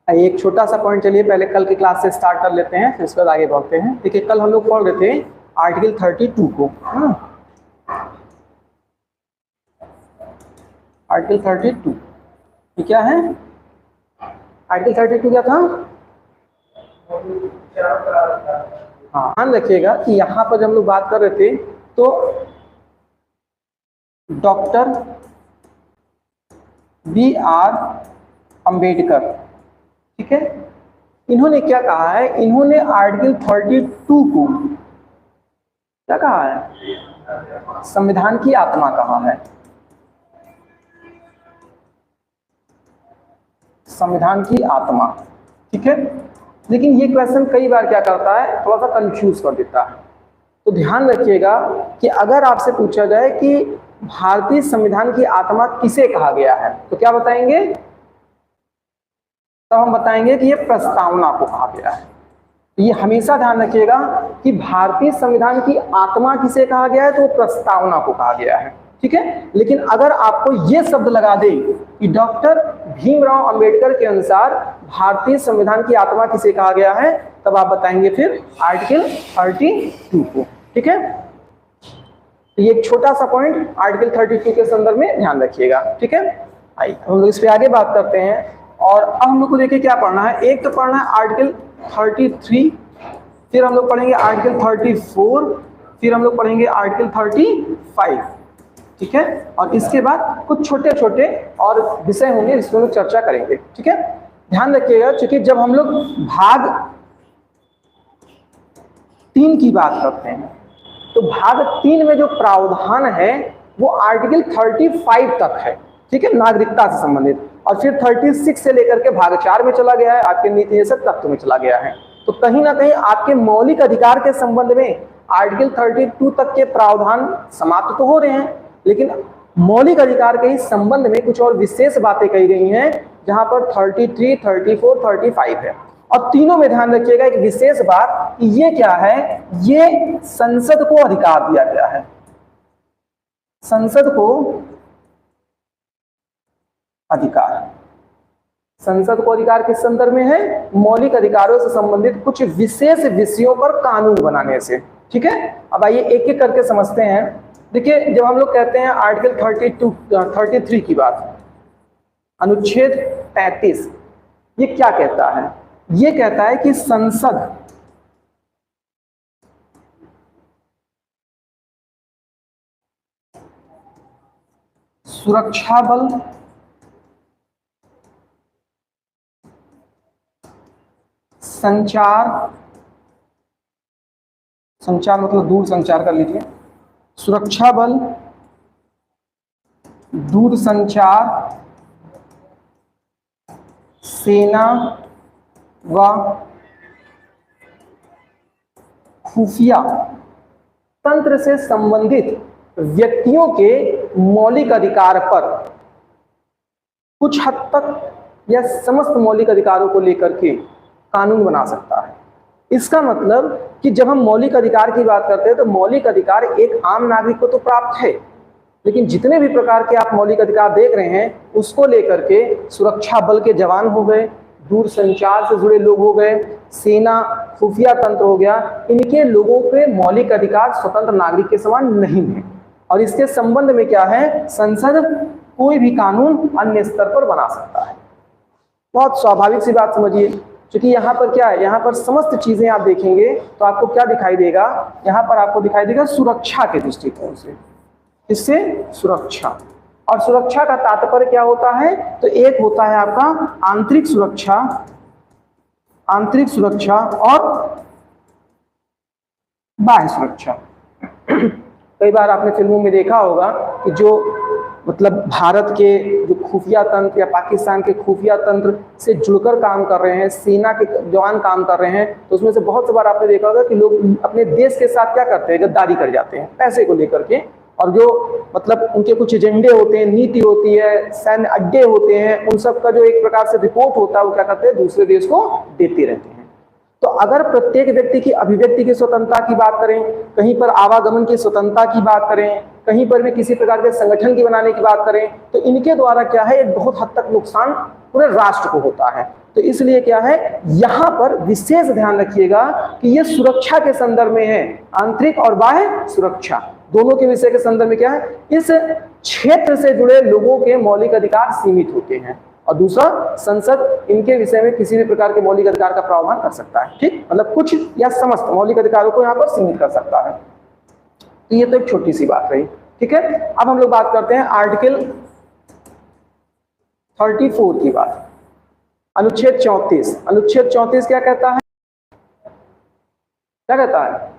एक छोटा सा पॉइंट, चलिए पहले कल की क्लास से स्टार्ट कर लेते हैं, फिर उसके बाद आगे बढ़ते हैं। देखिए कल हम लोग पढ़ रहे थे आर्टिकल 32 को। आर्टिकल 32 ये क्या है? आर्टिकल 32 क्या था? हाँ, ध्यान रखिएगा कि यहाँ पर जब हम लोग बात कर रहे थे तो डॉक्टर बी आर अंबेडकर, ठीक है, इन्होंने क्या कहा है? इन्होंने आर्टिकल 32 को क्या कहा है? संविधान की आत्मा कहा है। संविधान की आत्मा, ठीक है। लेकिन ये क्वेश्चन कई बार क्या करता है, थोड़ा सा कंफ्यूज कर देता है। तो ध्यान रखिएगा कि अगर आपसे पूछा जाए कि भारतीय संविधान की आत्मा किसे कहा गया है, तो क्या बताएंगे? तब हम बताएंगे कि ये प्रस्तावना को कहा गया है। ये हमेशा ध्यान रखिएगा कि भारतीय संविधान की आत्मा किसे कहा गया है, तो प्रस्तावना को कहा गया है, ठीक है। लेकिन अगर आपको ये शब्द लगा दे कि डॉक्टर भीमराव अंबेडकर के अनुसार भारतीय संविधान की आत्मा किसे कहा गया है, तब आप बताएंगे फिर आर्टिकल 32 को, ठीक है। तो ये एक छोटा सा पॉइंट आर्टिकल 32 के संदर्भ में ध्यान रखिएगा, ठीक है। आइए हम लोग इस पे आगे बात करते हैं। और अब हम लोग को देखिए क्या पढ़ना है। एक तो पढ़ना है आर्टिकल 33, फिर हम लोग पढ़ेंगे आर्टिकल 34, फिर हम लोग पढ़ेंगे आर्टिकल 35, ठीक है। और इसके बाद कुछ छोटे छोटे और विषय होंगे जिसमें लोग चर्चा करेंगे, ठीक है। ध्यान रखिएगा क्योंकि जब हम लोग भाग 3 की बात करते हैं तो भाग 3 में जो प्रावधान है वो आर्टिकल 35 तक है, ठीक है, नागरिकता से संबंधित। और फिर 36 से लेकर के भाग 4 में चला गया है, आपके नीति निषेध तत्व में चला गया है। तो कहीं ना कहीं आपके मौलिक अधिकार के संबंध में आर्टिकल 32 तक के प्रावधान समाप्त तो हो रहे हैं, लेकिन मौलिक अधिकार के इस संबंध में कुछ और विशेष बातें कही गई हैं, जहां पर 33, 34, 35 है। और तीनों में ध्यान रखिएगा एक विशेष बात कि ये क्या है, ये संसद को अधिकार दिया गया है। संसद को अधिकार, संसद को अधिकार किस संदर्भ में है? मौलिक अधिकारों से संबंधित कुछ विशेष विषयों पर कानून बनाने से, ठीक है। अब आइए एक एक करके समझते हैं। देखिए जब हम लोग कहते हैं आर्टिकल 33 की बात, अनुच्छेद 35 ये क्या कहता है? ये कहता है कि संसद सुरक्षा बल, संचार, संचार मतलब दूर संचार कर लीजिए, सुरक्षा बल, दूर संचार, सेना व खुफिया तंत्र से संबंधित व्यक्तियों के मौलिक अधिकार पर कुछ हद तक या समस्त मौलिक अधिकारों को लेकर के कानून बना सकता है। इसका मतलब कि जब हम मौलिक अधिकार की बात करते हैं तो मौलिक अधिकार एक आम नागरिक को तो प्राप्त है, लेकिन जितने भी प्रकार के आप मौलिक अधिकार देख रहे हैं उसको लेकर के सुरक्षा बल के जवान हो गए, दूर संचार से जुड़े लोग हो गए, सेना, खुफिया तंत्र हो गया, इनके लोगों के मौलिक अधिकार स्वतंत्र नागरिक के समान नहीं है। और इसके संबंध में क्या है, संसद कोई भी कानून अन्य स्तर पर बना सकता है। बहुत स्वाभाविक सी बात समझिए, क्योंकि यहाँ पर क्या है, यहाँ पर समस्त चीजें आप देखेंगे तो आपको क्या दिखाई देगा, यहाँ पर आपको दिखाई देगा सुरक्षा के दृष्टिकोण से। इससे सुरक्षा, और सुरक्षा का तात्पर्य क्या होता है? तो एक होता है आपका आंतरिक सुरक्षा, आंतरिक सुरक्षा और बाह्य सुरक्षा। कई बार आपने फिल्मों में देखा होगा कि जो मतलब भारत के जो खुफिया तंत्र या पाकिस्तान के खुफिया तंत्र से जुड़कर काम कर रहे हैं, सेना के जवान काम कर रहे हैं, तो उसमें से बहुत सी बार आपने देखा होगा कि लोग अपने देश के साथ क्या करते हैं, गद्दारी कर जाते हैं पैसे को लेकर के। और जो मतलब उनके कुछ एजेंडे होते हैं, नीति होती है, सैन्य अड्डे होते हैं, उन सब का जो एक प्रकार से रिपोर्ट होता है वो क्या करते हैं, दूसरे देश को देते रहते हैं। तो अगर प्रत्येक व्यक्ति की अभिव्यक्ति की स्वतंत्रता की बात करें, कहीं पर आवागमन की स्वतंत्रता की बात करें, कहीं पर भी किसी प्रकार के संगठन की बनाने की बात करें तो इनके द्वारा क्या है, एक बहुत हद तक नुकसान पूरे राष्ट्र को होता है। तो इसलिए क्या है, यहां पर विशेष ध्यान रखिएगा कि ये सुरक्षा के संदर्भ में है, आंतरिक और बाह्य सुरक्षा दोनों के विषय के संदर्भ में क्या है, इस क्षेत्र से जुड़े लोगों के मौलिक अधिकार सीमित होते हैं। और दूसरा, संसद इनके विषय में किसी भी प्रकार के मौलिक अधिकार का प्रावधान कर सकता है, ठीक, मतलब कुछ या समस्त मौलिक अधिकारों को यहाँ पर सीमित कर सकता है। तो ये तो एक छोटी सी बात रही, ठीक है। अब हम लोग बात करते हैं आर्टिकल 34 की बात, अनुच्छेद 34। अनुच्छेद 34 क्या कहता है, क्या कहता है?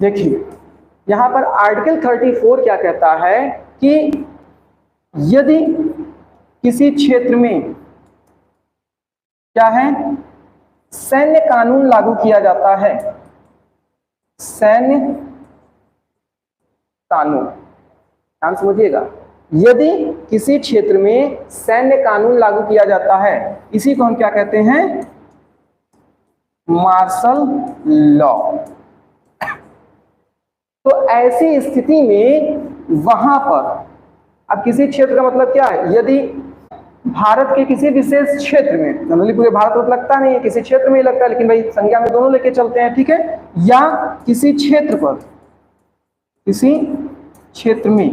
देखिए यहां पर आर्टिकल 34 क्या कहता है कि यदि किसी क्षेत्र में क्या है, सैन्य कानून लागू किया जाता है, सैन्य कानून, ध्यान समझिएगा, यदि किसी क्षेत्र में सैन्य कानून लागू किया जाता है, इसी को हम क्या कहते हैं, मार्शल लॉ। तो ऐसी स्थिति में वहां पर, अब किसी क्षेत्र का मतलब क्या है, यदि भारत के किसी विशेष क्षेत्र में, जनरली पूरे भारत में लगता नहीं है, किसी क्षेत्र में ही लगता है, लेकिन भाई संज्ञा में दोनों लेके चलते हैं, ठीक है, या किसी क्षेत्र पर, किसी क्षेत्र में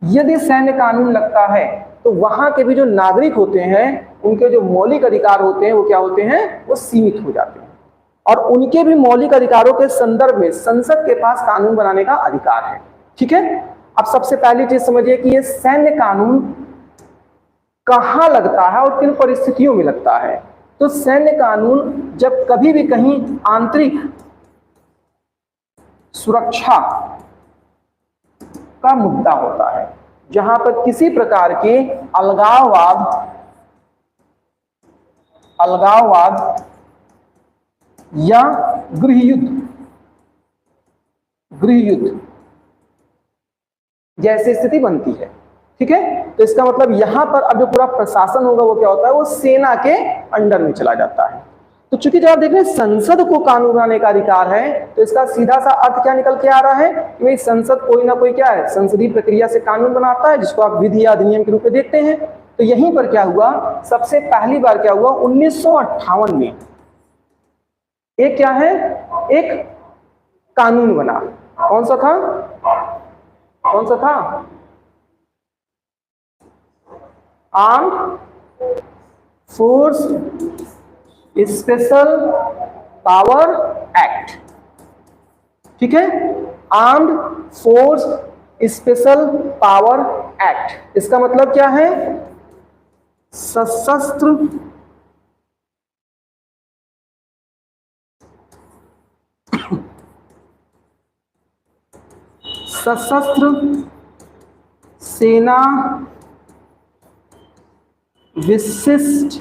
यदि सैन्य कानून लगता है तो वहां के भी जो नागरिक होते हैं, उनके जो मौलिक अधिकार होते हैं वो क्या होते हैं, वो सीमित हो जाते हैं। और उनके भी मौलिक अधिकारों के संदर्भ में संसद के पास कानून बनाने का अधिकार है, ठीक है। अब सबसे पहली चीज समझिए कि ये सैन्य कानून कहां लगता है और किन परिस्थितियों में लगता है। तो सैन्य कानून जब कभी भी कहीं आंतरिक सुरक्षा का मुद्दा होता है, जहां पर किसी प्रकार के अलगाववाद या गृह युद्ध जैसी स्थिति बनती है, ठीक है। तो इसका मतलब यहां पर अब जो पूरा प्रशासन होगा वो क्या होता है, वो सेना के अंडर में चला जाता है। तो चूंकि जब आप देख रहे हैं संसद को कानून बनाने का अधिकार है, तो इसका सीधा सा अर्थ क्या निकल के आ रहा है कि भाई संसद कोई ना कोई क्या है, संसदीय प्रक्रिया से कानून बनाता है, जिसको आप विधि या अधिनियम के रूप में देखते हैं। तो यहीं पर क्या हुआ, सबसे पहली बार क्या हुआ, 1958 में एक क्या है, एक कानून बना। कौन सा था, कौन सा था, armed force special power act, ठीक है, armed force special power act. इसका मतलब क्या है, सशस्त्र सेना विशिष्ट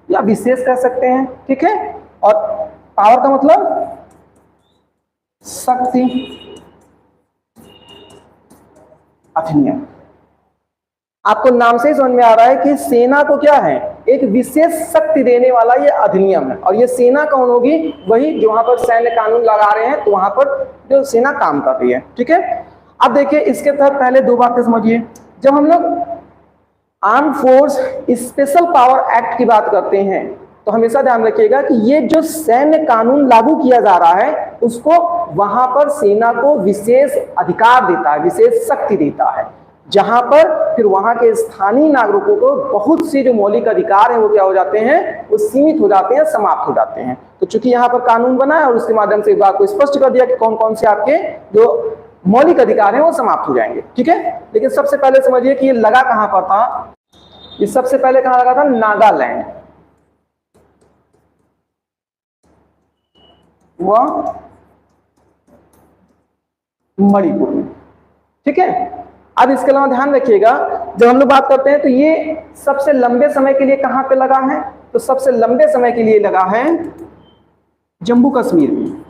या विशेष कह सकते हैं, ठीक है। और पावर का मतलब शक्ति अधिनियम। आपको नाम से ही समझ में आ रहा है कि सेना को क्या है, एक विशेष शक्ति देने वाला ये अधिनियम है। और ये सेना कौन होगी, वही जो वहां पर सैन्य कानून लगा रहे हैं, तो वहां पर जो सेना काम कर रही है, ठीक है। अब देखिए इसके तहत पहले दो बातें समझिए। जब हम लोग arm force special power act की बात करते हैं तो हमेशा ध्यान रखिएगा कि ये जो सैन्य कानून लागू किया जा रहा है, उसको वहां पर सेना को विशेष अधिकार देता है, विशेष शक्ति देता है, जहां पर फिर वहां के स्थानीय नागरिकों को बहुत से जो मौलिक अधिकार हैं वो क्या हो जाते हैं, वो सीमित हो जाते हैं, समाप्त हो जाते हैं। तो चूंकि यहाँ पर कानून बना है और उसके माध्यम से इस बात को स्पष्ट कर दिया कि कौन कौन से आपके जो मौलिक अधिकार हैं वो समाप्त हो जाएंगे, ठीक है। लेकिन सबसे पहले समझिए कि ये लगा कहां पर था, ये सबसे पहले कहां लगा था, नागालैंड, वह मणिपुर में, ठीक है। अब इसके अलावा ध्यान रखिएगा, जब हम लोग बात करते हैं तो ये सबसे लंबे समय के लिए कहां पे लगा है, तो सबसे लंबे समय के लिए लगा है जम्मू कश्मीर में,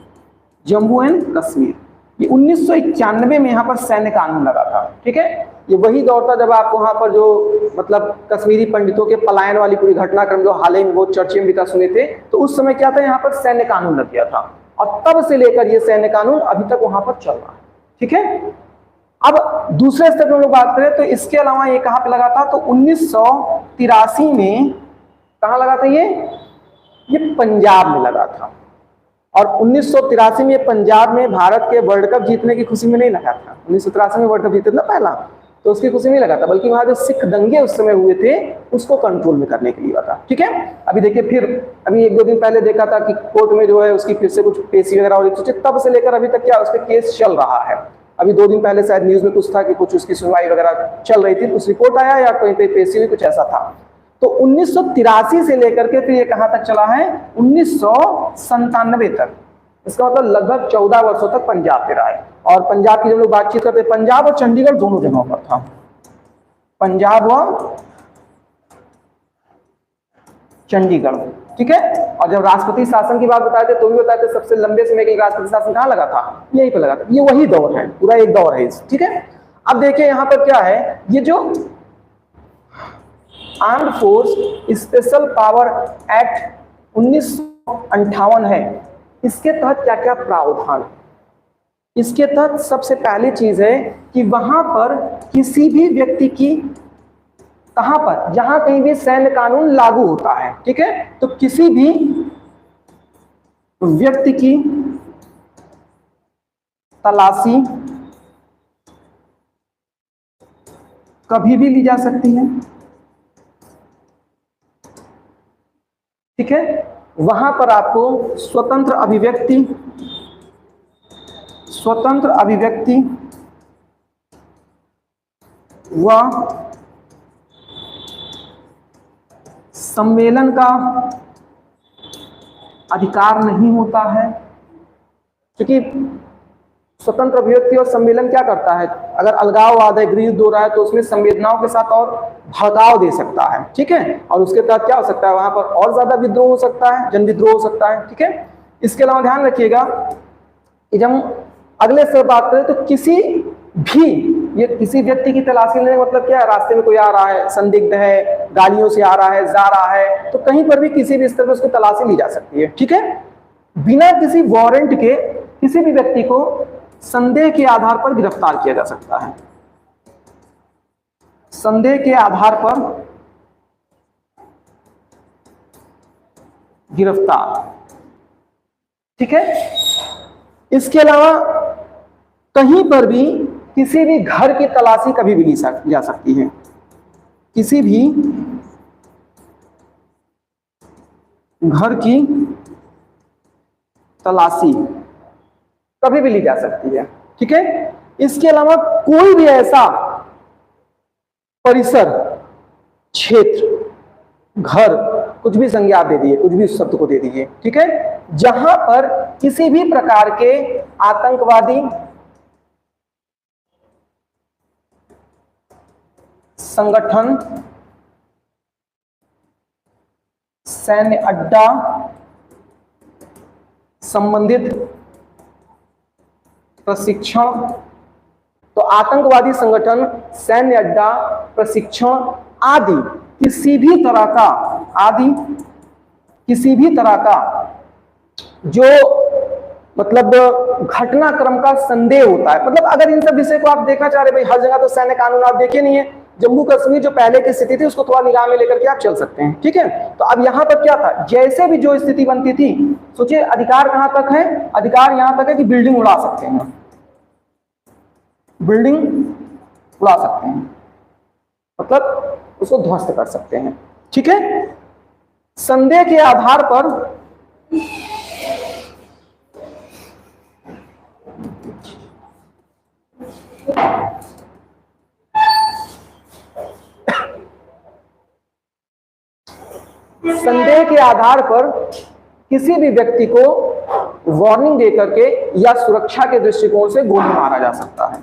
जम्मू एंड कश्मीर। ये 1991 में यहाँ पर सैन्य कानून लगा था, ठीक है। ये वही दौर था जब आप वहां पर जो मतलब कश्मीरी पंडितों के पलायन वाली पूरी घटनाक्रम जो हाल ही में बहुत चर्चे में भी सुने थे, तो उस समय क्या था, यहाँ पर सैन्य कानून लग गया था। और तब से लेकर ये सैन्य कानून अभी तक वहां पर चल रहा है। ठीक है, अब दूसरे स्टेप में लोग बात करें तो इसके अलावा ये कहां पे लगा था, तो 1983 में कहां लगा था ये पंजाब में लगा था। और 1983 में पंजाब में भारत के वर्ल्ड कप जीतने की खुशी में नहीं लगा था। 1983 में वर्ल्ड कप जीते ना पहला, तो उसकी खुशी नहीं लगा था, बल्कि वहां जो सिख दंगे उस समय हुए थे उसको कंट्रोल में करने के लिए हुआ था। ठीक है, अभी देखिए फिर अभी 1-2 दिन पहले देखा था कि कोर्ट में जो है उसकी फिर से कुछ पेशी वगैरह हो रही थी, तब से लेकर अभी तक क्या उस पर केस चल रहा है। अभी 2 दिन पहले शायद न्यूज में कुछ था कि कुछ उसकी सुनवाई वगैरह चल रही थी, कुछ रिपोर्ट आया या कहीं पे पेशी हुई, कुछ ऐसा था। तो 1983 से लेकर के फिर ये कहां तक चला है, 1997 तक। इसका मतलब लगभग 14 वर्षों तक पंजाब पे रहा है। और पंजाब की जब लोग बातचीत करते, पंजाब और चंडीगढ़ दोनों जगहों पर था, पंजाब और चंडीगढ़। ठीक है, और जब राष्ट्रपति शासन की बात बताए थे तो भी बताए थे सबसे लंबे समय के राष्ट्रपति शासन कहां लगा था, यहीं पे लगा था। ये वही दौर है, पूरा एक दौर है। ठीक है, अब देखिए यहां पर क्या है, ये जो armed force special power act 1958 है, इसके तहत क्या क्या प्रावधान। इसके तहत सबसे पहली चीज है कि वहां पर किसी भी व्यक्ति की, कहां पर, जहां कहीं भी सैन्य कानून लागू होता है, ठीक है, तो किसी भी व्यक्ति की तलाशी कभी भी ली जा सकती है। ठीक है, वहां पर आपको स्वतंत्र अभिव्यक्ति व सम्मेलन का अधिकार नहीं होता है, क्योंकि स्वतंत्र अभिव्यक्ति और सम्मेलन क्या करता है, अगर अलगाववाद है, गृह युद्ध हो रहा है, तो उसमें संवेदनाओं के साथ और भड़काव दे सकता है। ठीक है, और उसके तहत क्या हो सकता है, वहां पर और ज्यादा विद्रोह हो सकता है, जन विद्रोह हो सकता है। ठीक है, इसके अलावा ध्यान रखिएगा कि जब हम अगले से बात करें तो किसी व्यक्ति की तलाशी लेने का मतलब क्या है, रास्ते में कोई आ रहा है, संदिग्ध है, गाड़ियों से आ रहा है, जा रहा है, तो कहीं पर भी किसी भी स्तर पर उसको तलाशी ली जा सकती है। ठीक है, बिना किसी वारंट के किसी भी व्यक्ति को संदेह के आधार पर गिरफ्तार किया जा सकता है, संदेह के आधार पर गिरफ्तार। ठीक है, इसके अलावा कहीं पर भी किसी भी घर की तलाशी कभी भी ली जा सकती है, किसी भी घर की तलाशी कभी भी ली जा सकती है। ठीक है, इसके अलावा कोई भी ऐसा परिसर, क्षेत्र, घर, कुछ भी संज्ञा आप दे दीजिए, कुछ भी शब्द को दे दीजिए, ठीक है, जहां पर किसी भी प्रकार के आतंकवादी संगठन, सैन्य अड्डा संबंधित प्रशिक्षण, तो आतंकवादी संगठन, सैन्य अड्डा, प्रशिक्षण आदि किसी भी तरह का जो मतलब घटनाक्रम का संदेह होता है, मतलब अगर इन सब विषय को आप देखना चाह रहे, भाई हर जगह तो सैन्य कानून आप देखे नहीं है, जम्मू कश्मीर जो पहले की स्थिति थी उसको थोड़ा निगाह में लेकर के आप चल सकते हैं। ठीक है, तो अब यहां पर क्या था, जैसे भी जो स्थिति बनती थी, सोचिए अधिकार कहां तक है, अधिकार यहां तक है कि बिल्डिंग उड़ा सकते हैं, बिल्डिंग उड़ा सकते हैं, मतलब उसको ध्वस्त कर सकते हैं। ठीक है, संदेह के आधार पर किसी भी व्यक्ति को वार्निंग देकर के या सुरक्षा के दृष्टिकोण से गोली मारा जा सकता है।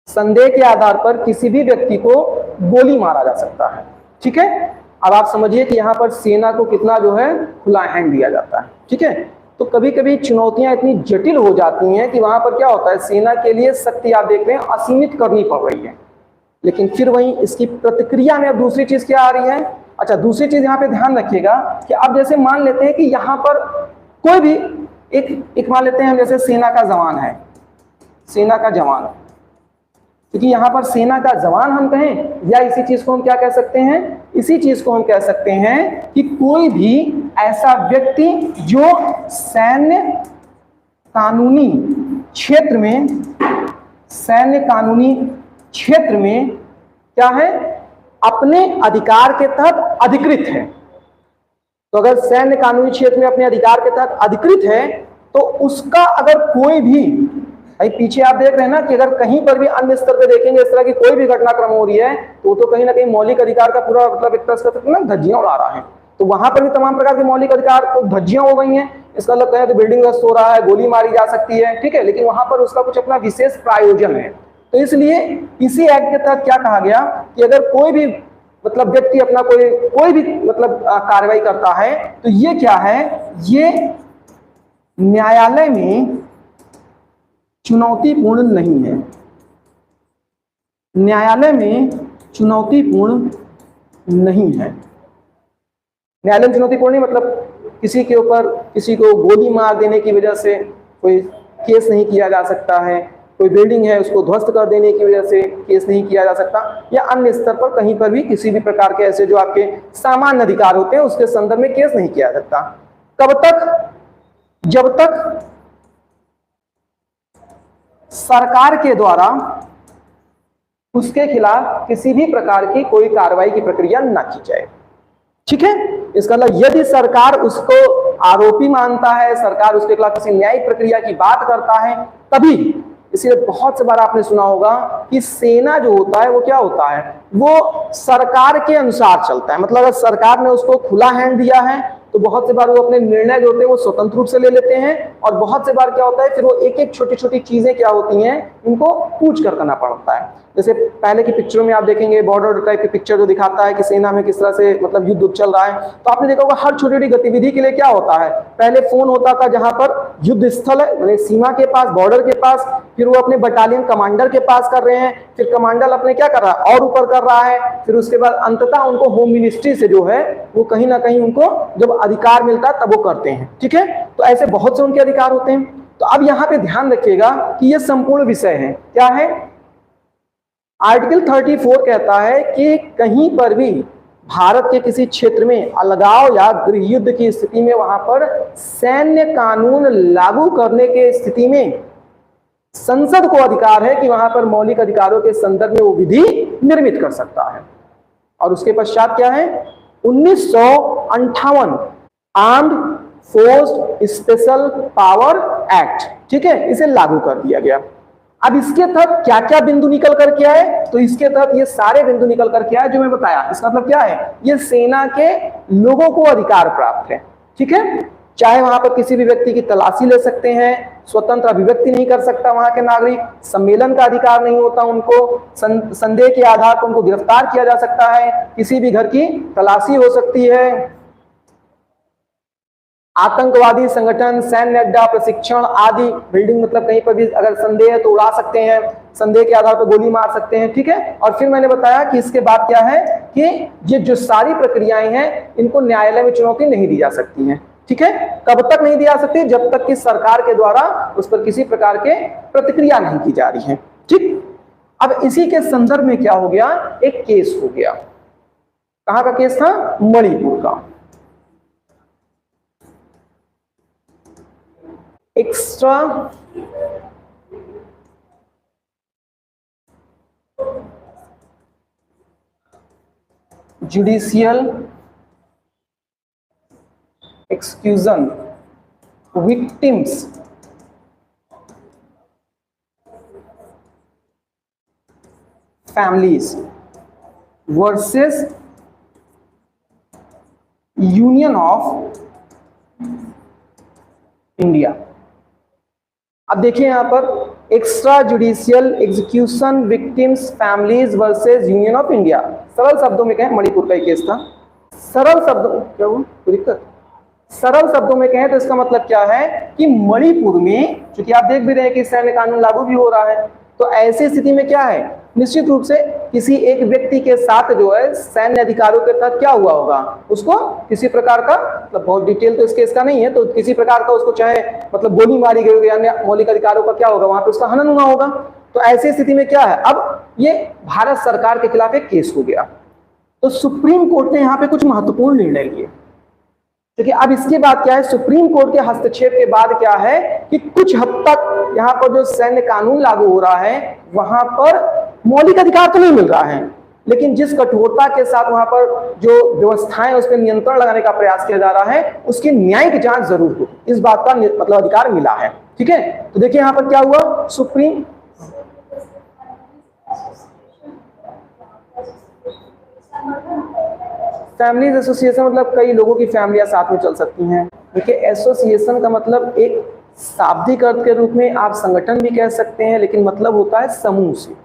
संदेह के आधार पर किसी भी व्यक्ति को गोली मारा जा सकता है। ठीक है, अब आप समझिए कि यहां पर सेना को कितना जो है खुला हैंड दिया जाता है। ठीक है, तो कभी कभी चुनौतियां इतनी जटिल हो जाती हैं कि वहां पर क्या होता है, सेना के लिए शक्ति आप देख रहे हैं असीमित करनी पड़ रही है। लेकिन फिर वहीं इसकी प्रतिक्रिया में अब दूसरी चीज क्या आ रही है। अच्छा, दूसरी चीज यहाँ पे ध्यान रखिएगा कि अब जैसे मान लेते हैं कि यहाँ पर कोई भी एक मान लेते हैं हम, जैसे सेना का जवान है, सेना का जवान, क्योंकि यहाँ पर सेना का जवान हम कहें या इसी चीज को हम क्या कह सकते हैं, इसी चीज को हम कह सकते हैं कि कोई भी ऐसा व्यक्ति जो सैन्य कानूनी क्षेत्र में, सैन्य कानूनी क्षेत्र में क्या है, अपने अधिकार के तहत अधिकृत है। तो अगर सैन्य कानूनी क्षेत्र में अपने अधिकार के तहत अधिकृत है तो उसका अगर कोई भी, भाई पीछे आप देख रहे हैं ना कि अगर कहीं पर भी अन्य स्तर पे देखेंगे इस तरह की कोई भी घटनाक्रम हो रही है तो कहीं ना कहीं मौलिक अधिकार का पूरा मतलब एक तरह से ना धज्जियां उड़ा रहा है। तो वहां पर भी तमाम प्रकार के मौलिक अधिकार को धज्जियां हो गई हैं। इसका मतलब कहें तो बिल्डिंग ध्वस्त हो रहा है, गोली मारी जा सकती है, ठीक है, लेकिन वहां पर उसका कुछ अपना विशेष प्रायोजन है। तो इसलिए इसी एक्ट के तहत क्या कहा गया कि अगर कोई भी मतलब व्यक्ति अपना कोई भी मतलब कार्रवाई करता है तो ये क्या है, ये न्यायालय में चुनौतीपूर्ण नहीं है। न्यायालय में चुनौतीपूर्ण नहीं है। न्यायालय में चुनौतीपूर्ण नहीं मतलब किसी के ऊपर किसी को गोली मार देने की वजह से कोई केस नहीं किया जा सकता है, कोई बिल्डिंग है उसको ध्वस्त कर देने की वजह से केस नहीं किया जा सकता, या अन्य स्तर पर कहीं पर भी किसी भी प्रकार के ऐसे जो आपके सामान्य अधिकार होते हैं उसके संदर्भ में केस नहीं किया जा सकता। कब तक, जब तक सरकार के द्वारा उसके खिलाफ किसी भी प्रकार की कोई कार्रवाई की प्रक्रिया ना की जाए। ठीक है, इसका मतलब यदि सरकार उसको आरोपी मानता है, सरकार उसके खिलाफ किसी न्यायिक प्रक्रिया की बात करता है तभी, इसलिए बहुत से बार आपने सुना होगा कि सेना जो होता है वो क्या होता है, वो सरकार के अनुसार चलता है। मतलब अगर सरकार ने उसको खुला हैंड दिया है तो बहुत से बार वो अपने निर्णय जो होते हैं वो स्वतंत्र रूप से ले लेते हैं, और बहुत से बार क्या होता है फिर वो एक एक छोटी छोटी चीजें क्या होती हैं उनको पूछ कर करना पड़ता है। जैसे पहले की पिक्चरों में आप देखेंगे बॉर्डर टाइप की पिक्चर जो दिखाता है कि सेना में किस तरह से मतलब युद्ध चल रहा है, तो आपने देखा होगा हर छोटी छोटी गतिविधि के लिए क्या होता है, पहले फोन होता था जहां पर युद्ध स्थल है मतलब सीमा के पास, बॉर्डर के पास, फिर वो अपने बटालियन कमांडर के पास कर रहे हैं, फिर कमांडर अपने क्या कर रहा है और ऊपर कर रहा है, फिर उसके बाद अंततः उनको होम मिनिस्ट्री से जो है वो कहीं ना कहीं उनको जब अधिकार मिलता है तब वो करते हैं। ठीक है, तो ऐसे बहुत से उनके अधिकार होते हैं। तो अब यहाँ पे ध्यान रखिएगा कि ये संपूर्ण विषय है, क्या है, आर्टिकल 34 कहता है कि कहीं पर भी भारत के किसी क्षेत्र में अलगाव या गृह युद्ध की स्थिति में वहां पर सैन्य कानून लागू करने के स्थिति में संसद को अधिकार है कि वहां पर मौलिक अधिकारों के संदर्भ में वो विधि निर्मित कर सकता है। और उसके पश्चात क्या है, 1958 armed force special power act, ठीक है, इसे लागू कर दिया गया। अब इसके तहत क्या क्या बिंदु निकल कर के आए, तो इसके तहत ये सारे बिंदु निकल कर के आए जो मैं बताया। इसका मतलब क्या है, ये सेना के लोगों को अधिकार प्राप्त है। ठीक है, चाहे वहां पर किसी भी व्यक्ति की तलाशी ले सकते हैं, स्वतंत्र अभिव्यक्ति नहीं कर सकता वहां के नागरिक, सम्मेलन का अधिकार नहीं होता उनको, संदेह के आधार पर उनको गिरफ्तार किया जा सकता है, किसी भी घर की तलाशी हो सकती है, आतंकवादी संगठन, सैन्य अड्डा, प्रशिक्षण आदि, बिल्डिंग मतलब कहीं पर भी अगर संदेह है तो उड़ा सकते हैं, संदेह के आधार पर गोली मार सकते हैं। ठीक है, और फिर मैंने बताया कि इसके बाद क्या है कि ये जो सारी प्रक्रियाएं हैं इनको न्यायालय में चुनौती नहीं दी जा सकती हैं। ठीक है, कब तक नहीं दी जा सकती, जब तक कि सरकार के द्वारा उस पर किसी प्रकार के प्रतिक्रिया नहीं की जा रही है। ठीक, अब इसी के संदर्भ में क्या हो गया, एक केस हो गया। कहां का केस था, मणिपुर का। Extra judicial execution victims families versus union of India. अब देखिए यहां पर extra judicial execution victims families versus union of India. सरल शब्दों में कहें मणिपुर का एक केस था। सरल शब्दों क्या हुआ, कोई दिक्कत, सरल शब्दों में कहें तो इसका मतलब क्या है कि मणिपुर में, चूंकि आप देख भी रहे हैं कि सैन्य कानून लागू भी हो रहा है, तो ऐसी स्थिति में क्या है, निश्चित रूप से किसी एक व्यक्ति के साथ जो है सैन्य अधिकारों के तहत क्या हुआ होगा, उसको किसी प्रकार का, मतलब बहुत डिटेल तो इसके इसका नहीं है, तो किसी प्रकार का उसको चाहे मतलब गोली मारी गई होगी, अन्य मौलिक अधिकारों का क्या होगा, वहां पे उसका हनन हुआ होगा। तो ऐसी स्थिति में क्या है, अब ये भारत सरकार के खिलाफ एक केस हो गया। तो सुप्रीम कोर्ट ने यहाँ पे कुछ महत्वपूर्ण निर्णय लिए, क्योंकि अब इसके बाद क्या है, सुप्रीम कोर्ट के हस्तक्षेप के बाद क्या है कि कुछ हद तक यहाँ पर जो सैन्य कानून लागू हो रहा है वहां पर मौलिक अधिकार तो नहीं मिल रहा है, लेकिन जिस कठोरता के साथ वहां पर जो व्यवस्थाएं उस पर नियंत्रण लगाने का प्रयास किया जा रहा है उसकी न्यायिक जांच जरूर हो, इस बात का मतलब अधिकार मिला है। ठीक है, तो देखिए यहाँ पर क्या हुआ, सुप्रीम फैमिलीज एसोसिएशन मतलब कई लोगों की फैमिलियां साथ में चल सकती हैं। देखिए एसोसिएशन का मतलब एक शाब्दिक अर्थ के रूप में आप संगठन भी कह सकते हैं, लेकिन मतलब होता है समूह से।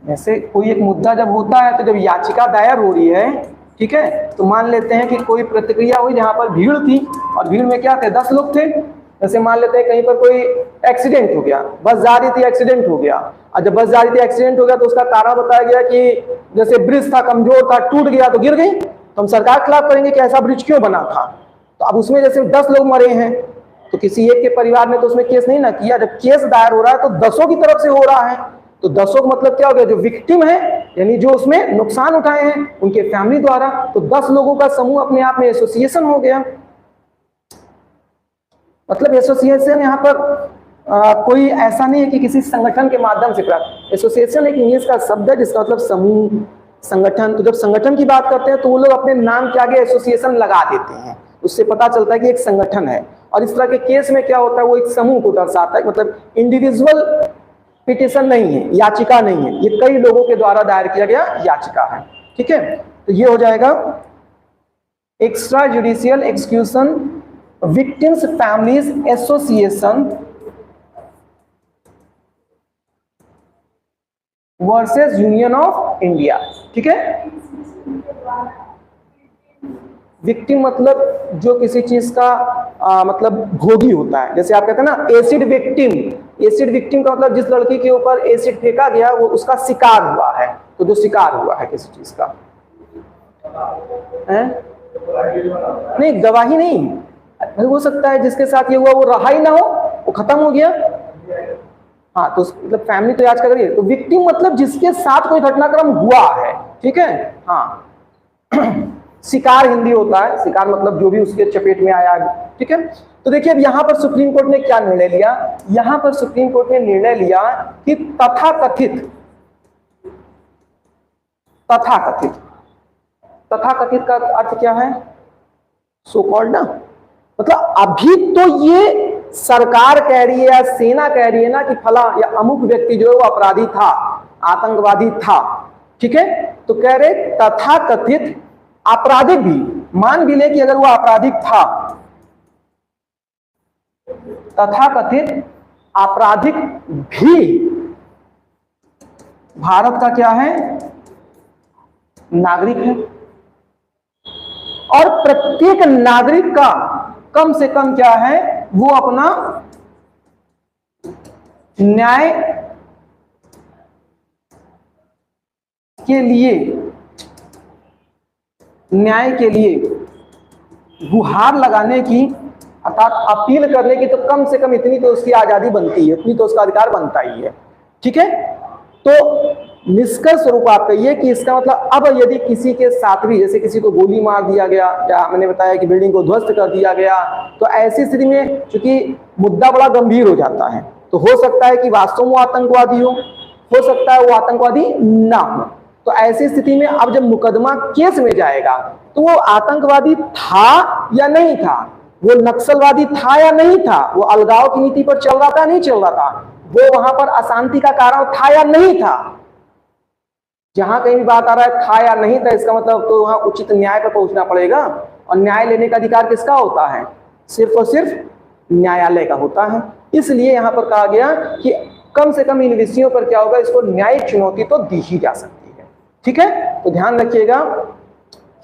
जैसे कोई एक मुद्दा जब होता है तो जब याचिका दायर हो रही है, ठीक है, तो मान लेते हैं कि कोई प्रतिक्रिया हुई जहां पर भीड़ थी और भीड़ में क्या थे, 10 लोग थे। जैसे मान लेते हैं कहीं पर कोई एक्सीडेंट हो गया, बस जा रही थी एक्सीडेंट हो गया, और जब बस जा रही थी एक्सीडेंट हो गया तो उसका कारण बताया गया कि जैसे ब्रिज था कमजोर था, टूट गया तो गिर गई, तो हम सरकार खिलाफ करेंगे कि ऐसा ब्रिज क्यों बना था। तो अब उसमें जैसे 10 लोग मरे हैं तो किसी एक के परिवार ने तो उसमें केस नहीं ना किया, जब केस दायर हो रहा है तो 10 की तरफ से हो रहा है, तो 10 का मतलब क्या हो गया, जो विक्टिम है यानी जो उसमें नुकसान उठाए हैं उनके फैमिली द्वारा, तो 10 लोगों का समूह अपने आप में एसोसिएशन हो गया। मतलब एसोसिएशन यहाँ पर कोई ऐसा नहीं है कि किसी संगठन के माध्यम से प्राप्त, एसोसिएशन एक इंग्लिश का शब्द है जिसका मतलब समूह, संगठन। तो जब संगठन की बात करते हैं तो वो लोग अपने नाम के आगे एसोसिएशन लगा देते हैं, उससे पता चलता है कि एक संगठन है। और इस तरह के केस में क्या होता है, वो एक समूह को दर्शाता है, मतलब इंडिविजुअल पिटिशन नहीं है, याचिका नहीं है, ये कई लोगों के द्वारा दायर किया गया याचिका है। ठीक है, तो ये हो जाएगा extra judicial execution victims families association versus union of India. ठीक है, विक्टिम मतलब जो किसी चीज का मतलब भोगी होता है, जैसे आप कहते हैं ना एसिड विक्टिम, एसिड विक्टिम का मतलब जिस लड़की के ऊपर एसिड फेंका गया वो उसका शिकार हुआ है, तो जो शिकार हुआ है किसी चीज का है? नहीं, गवाही नहीं, हो सकता है जिसके साथ ये हुआ वो रहा ही ना हो, वो खत्म हो गया। हाँ, तो मतलब फैमिली तो याद करिए, तो विक्टिम मतलब जिसके साथ कोई घटनाक्रम हुआ है। ठीक है, हाँ शिकार हिंदी होता है, शिकार मतलब जो भी उसके चपेट में आया। ठीक है, तो देखिए अब यहां पर सुप्रीम कोर्ट ने क्या निर्णय लिया, यहां पर सुप्रीम कोर्ट ने निर्णय लिया कि तथाकथित का अर्थ क्या है, सो कॉल्ड ना, मतलब अभी तो ये सरकार कह रही है या सेना कह रही है ना कि फला या अमुक व्यक्ति जो है वो अपराधी था, आतंकवादी था। ठीक है, तो कह रहे तथाकथित आपराधिक भी, मान भी ले कि अगर वो आपराधिक था, तथाकथित आपराधिक भी भारत का क्या है, नागरिक है, और प्रत्येक नागरिक का कम से कम क्या है, वो अपना न्याय के लिए गुहार लगाने की अर्थात अपील करने की, तो कम से कम इतनी तो उसकी आजादी बनती है, इतनी तो उसका अधिकार बनता ही है। ठीक है, तो निष्कर्ष स्वरूप आप कहिए कि इसका मतलब अब यदि किसी के साथ भी, जैसे किसी को गोली मार दिया गया या मैंने बताया कि बिल्डिंग को ध्वस्त कर दिया गया, तो ऐसी स्थिति में चूंकि मुद्दा बड़ा गंभीर हो जाता है, तो हो सकता है कि वास्तव में आतंकवादी हो सकता है वो आतंकवादी ना हो। तो ऐसी स्थिति में अब जब मुकदमा केस में जाएगा तो वो आतंकवादी था या नहीं था, वो नक्सलवादी था या नहीं था, वो अलगाव की नीति पर चल रहा था नहीं चल रहा था, वो वहां पर अशांति का कारण था या नहीं था, जहां कहीं भी बात आ रहा है था या नहीं था, इसका मतलब तो वहां उचित न्याय पर पहुंचना पड़ेगा। और न्याय लेने का अधिकार किसका होता है, सिर्फ और सिर्फ न्यायालय का होता है। इसलिए यहां पर कहा गया कि कम से कम इन विषयों पर क्या होगा, इसको न्यायिक चुनौती तो दी ही जा सकती है। ठीक है, तो ध्यान रखिएगा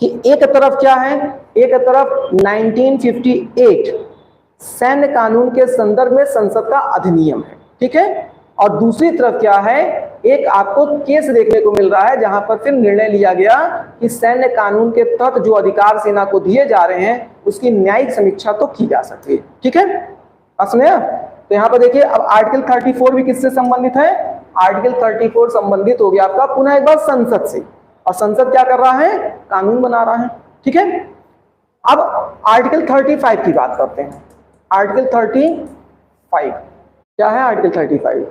कि एक तरफ क्या है, एक तरफ 1958 सैन्य कानून के संदर्भ में संसद का अधिनियम है, ठीक है, और दूसरी तरफ क्या है, एक आपको केस देखने को मिल रहा है जहां पर फिर निर्णय लिया गया कि सैन्य कानून के तहत जो अधिकार सेना को दिए जा रहे हैं उसकी न्यायिक समीक्षा तो की जा सकती है, ठीक है। सुने, तो यहाँ पर देखिए अब आर्टिकल 34 भी किससे संबंधित है, आर्टिकल 34 संबंधित हो गया आपका पुनः एक बार संसद से, और संसद क्या कर रहा है, कानून बना रहा है, ठीक है। अब आर्टिकल 35 की बात करते हैं। आर्टिकल 35 क्या है, आर्टिकल 35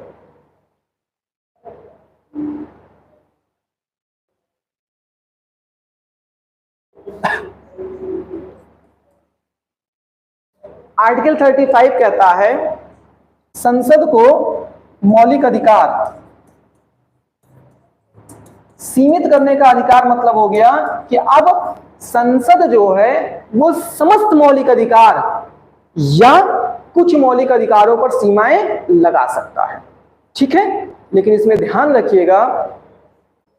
आर्टिकल 35 कहता है संसद को मौलिक अधिकार सीमित करने का अधिकार, मतलब हो गया कि अब संसद जो है वो समस्त मौलिक अधिकार या कुछ मौलिक अधिकारों पर सीमाएं लगा सकता है, ठीक है। लेकिन इसमें ध्यान रखिएगा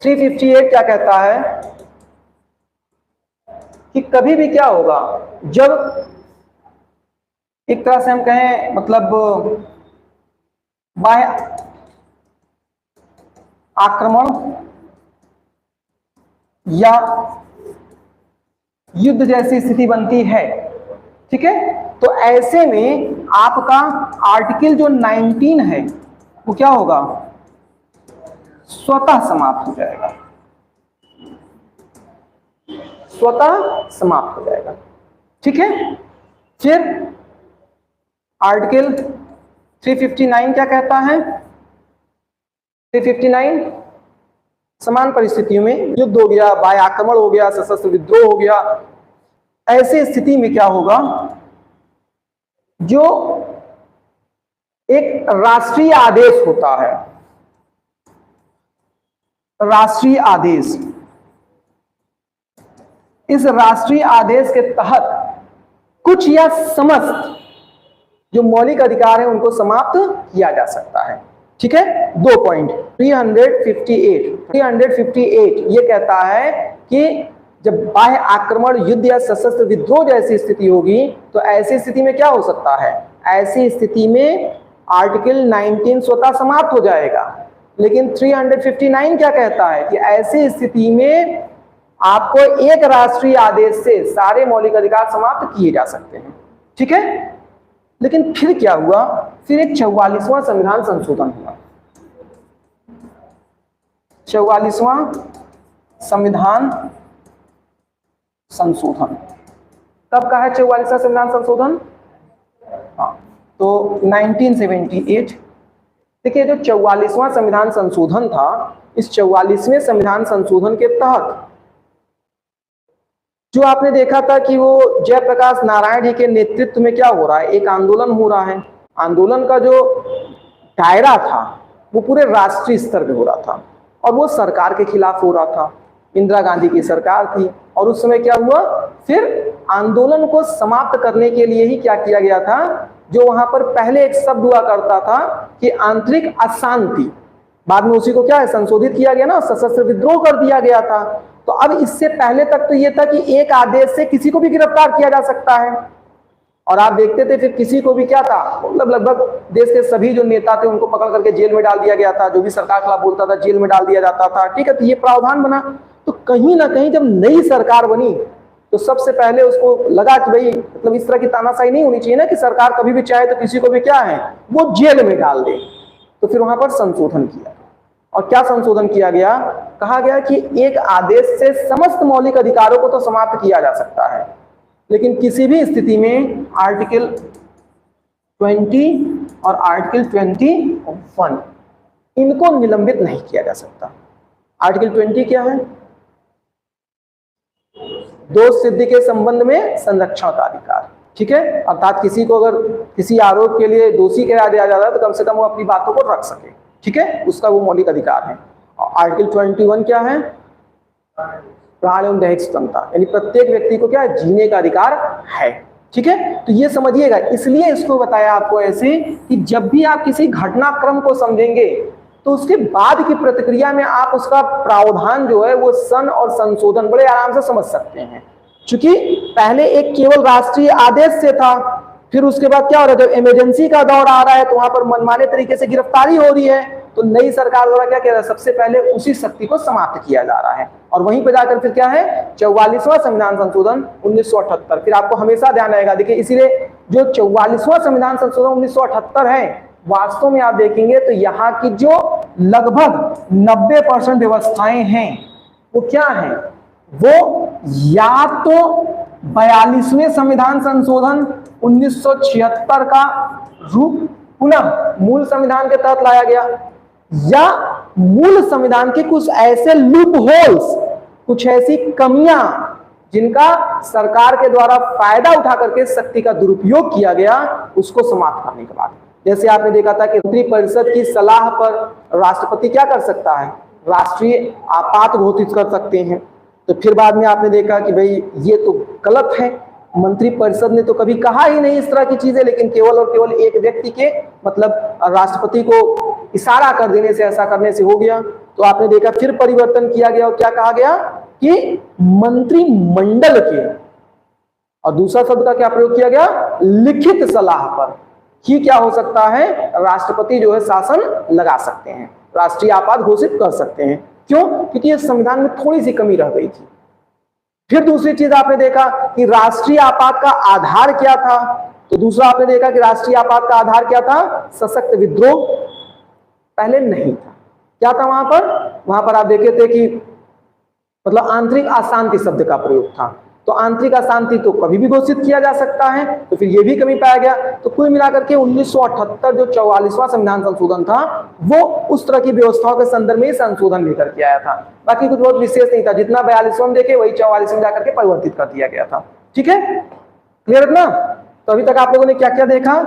358 क्या कहता है कि कभी भी क्या होगा, जब एक तरह से हम कहें मतलब बाह्य आक्रमण या युद्ध जैसी स्थिति बनती है, ठीक है, तो ऐसे में आपका आर्टिकल जो 19 है वो क्या होगा, स्वतः समाप्त हो जाएगा, स्वतः समाप्त हो जाएगा, ठीक है। फिर आर्टिकल 359 क्या कहता है, 359 समान परिस्थितियों में युद्ध हो गया, बाह्य आक्रमण हो गया, सशस्त्र विद्रोह हो गया, ऐसे स्थिति में क्या होगा, जो एक राष्ट्रीय आदेश होता है, राष्ट्रीय आदेश, इस राष्ट्रीय आदेश के तहत कुछ या समस्त जो मौलिक अधिकार है उनको समाप्त किया जा सकता है, ठीक है। 2 पॉइंट 358 ये कहता है कि जब बाह्य आक्रमण, युद्ध या सशस्त्र विद्रोह जैसी स्थिति होगी तो ऐसी स्थिति में क्या हो सकता है, ऐसी स्थिति में आर्टिकल 19 स्वतः समाप्त हो जाएगा। लेकिन 359 क्या कहता है कि ऐसी स्थिति में आपको एक राष्ट्रीय आदेश से सारे मौलिक अधिकार समाप्त किए जा सकते हैं, ठीक है। लेकिन फिर क्या हुआ, फिर एक 44वां संविधान संशोधन हुआ, 44वां संविधान संशोधन कब का है, 44वां संविधान संशोधन, हाँ, तो 1978। देखिए जो 44वां संविधान संशोधन था, इस 44वें संविधान संशोधन के तहत जो आपने देखा था कि वो जयप्रकाश नारायण जी के नेतृत्व में क्या हो रहा है, एक आंदोलन हो रहा है। आंदोलन का जो दायरा था वो पूरे राष्ट्रीय स्तर पे हो रहा था और वो सरकार के खिलाफ हो रहा था, इंदिरा गांधी की सरकार थी। और उस समय क्या हुआ, फिर आंदोलन को समाप्त करने के लिए ही क्या किया गया था, जो वहां पर पहले एक शब्द हुआ करता था कि आंतरिक अशांति, बाद में उसी को क्या है संशोधित किया गया ना, सशस्त्र विद्रोह कर दिया गया था। तो अब इससे पहले तक तो ये था कि एक आदेश से किसी को भी गिरफ्तार किया जा सकता है, और आप देखते थे फिर किसी को भी क्या था, मतलब लगभग देश के सभी जो नेता थे उनको पकड़ करके जेल में डाल दिया गया था, जो भी सरकार के खिलाफ बोलता था जेल में डाल दिया जाता था, ठीक है। तो ये प्रावधान बना। तो कहीं ना कहीं जब नई सरकार बनी तो सबसे पहले उसको लगा कि भाई मतलब इस तरह की तानाशाही नहीं होनी चाहिए ना कि सरकार कभी भी चाहे तो किसी को भी क्या है वो जेल में डाल दे। तो फिर वहां पर संशोधन किया, और क्या संशोधन किया गया, कहा गया कि एक आदेश से समस्त मौलिक अधिकारों को तो समाप्त किया जा सकता है, लेकिन किसी भी स्थिति में आर्टिकल 20 और आर्टिकल 21 इनको निलंबित नहीं किया जा सकता। आर्टिकल 20 क्या है, दोष सिद्धि के संबंध में संरक्षण का अधिकार, ठीक है। अर्थात किसी को अगर किसी आरोप के लिए दोषी करार दिया जाता है तो कम से कम वो अपनी बातों को रख सके, ठीक है, उसका वो मौलिक अधिकार है। और आर्टिकल 21 क्या है, प्राण एवं दैहिक स्वतंत्रता, यानी प्रत्येक व्यक्ति को क्या है जीने का अधिकार है, ठीक है। तो ये समझिएगा, इसलिए इसको बताया आपको ऐसे कि जब भी आप किसी घटनाक्रम को समझेंगे तो उसके बाद की प्रतिक्रिया में आप उसका प्रावधान जो है वो सन और संशोधन बड़े आराम से समझ सकते हैं। क्योंकि पहले एक केवल राष्ट्रीय आदेश से था, फिर उसके बाद क्या हो रहा है, जब इमरजेंसी का दौर आ रहा है तो वहां पर मनमाने तरीके से गिरफ्तारी हो रही है, तो नई सरकार द्वारा क्या किया रहा है, सबसे पहले उसी शक्ति को समाप्त किया जा रहा है। और वहीं पर जाकर फिर क्या है, 44वां संविधान संशोधन 1978। फिर आपको हमेशा ध्यान रहेगा, देखिए इसीलिए जो 44वां संविधान संशोधन 1978 है, वास्तव में आप देखेंगे तो यहाँ की जो लगभग 90% व्यवस्थाएं हैं वो क्या है, वो या तो 42वें संविधान संशोधन 1976 का रूप पुनः मूल संविधान के तहत लाया गया, या मूल संविधान के कुछ ऐसे लूप होल्स, कुछ ऐसी कमियां जिनका सरकार के द्वारा फायदा उठा करके शक्ति का दुरुपयोग किया गया, उसको समाप्त करने के बाद। जैसे आपने देखा था कि मंत्रिपरिषद की सलाह पर राष्ट्रपति क्या कर सकता है, राष्ट्रीय आपात घोषित कर सकते हैं। तो फिर बाद में आपने देखा कि भाई ये तो गलत है, मंत्रिपरिषद ने तो कभी कहा ही नहीं इस तरह की चीजें, लेकिन केवल और केवल एक व्यक्ति के मतलब राष्ट्रपति को इशारा कर देने से, ऐसा करने से हो गया। तो आपने देखा फिर परिवर्तन किया गया और क्या कहा गया कि मंत्रिमंडल के, और दूसरा शब्द का क्या प्रयोग किया गया, लिखित सलाह पर ही क्या हो सकता है, राष्ट्रपति जो है शासन लगा सकते हैं, राष्ट्रीय आपात घोषित कर सकते हैं। क्यों? क्योंकि इस संविधान में थोड़ी सी कमी रह गई थी। फिर दूसरी चीज आपने देखा कि राष्ट्रीय आपात का आधार क्या था, तो दूसरा आपने देखा कि राष्ट्रीय आपात का आधार क्या था, सशक्त विद्रोह पहले नहीं था। क्या था वहां पर आप देखे थे कि मतलब आंतरिक अशांति शब्द का प्रयोग था। तो आंतरिक अशांति तो कभी भी घोषित किया जा सकता है, तो फिर ये भी कमी पाया गया। तो कुल मिलाकर के 1978 जो 44वां संविधान संशोधन था, वो उस तरह की व्यवस्थाओं के संदर्भ में संशोधन लेकर के आया था। बाकी कुछ बहुत विशेष नहीं था, जितना 42वां देखे वही 44वां जाकर के परिवर्तित कर दिया गया था। ठीक है, क्लियर है ना? तो अभी तक आप लोगों ने क्या क्या देखा,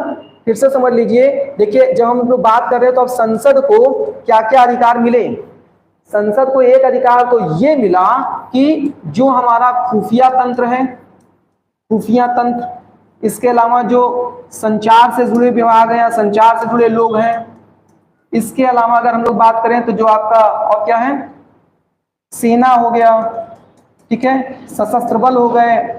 फिर से समझ लीजिए। देखिए जब हम लोग बात कर रहे हैं तो अब संसद को क्या क्या अधिकार मिले। संसद को एक अधिकार तो ये मिला कि जो हमारा खुफिया तंत्र है, खुफिया तंत्र, इसके अलावा जो संचार से जुड़े विभाग हैं या संचार से जुड़े लोग हैं, इसके अलावा अगर हम लोग बात करें तो जो आपका और क्या है, सेना हो गया, ठीक है, सशस्त्र बल हो गए,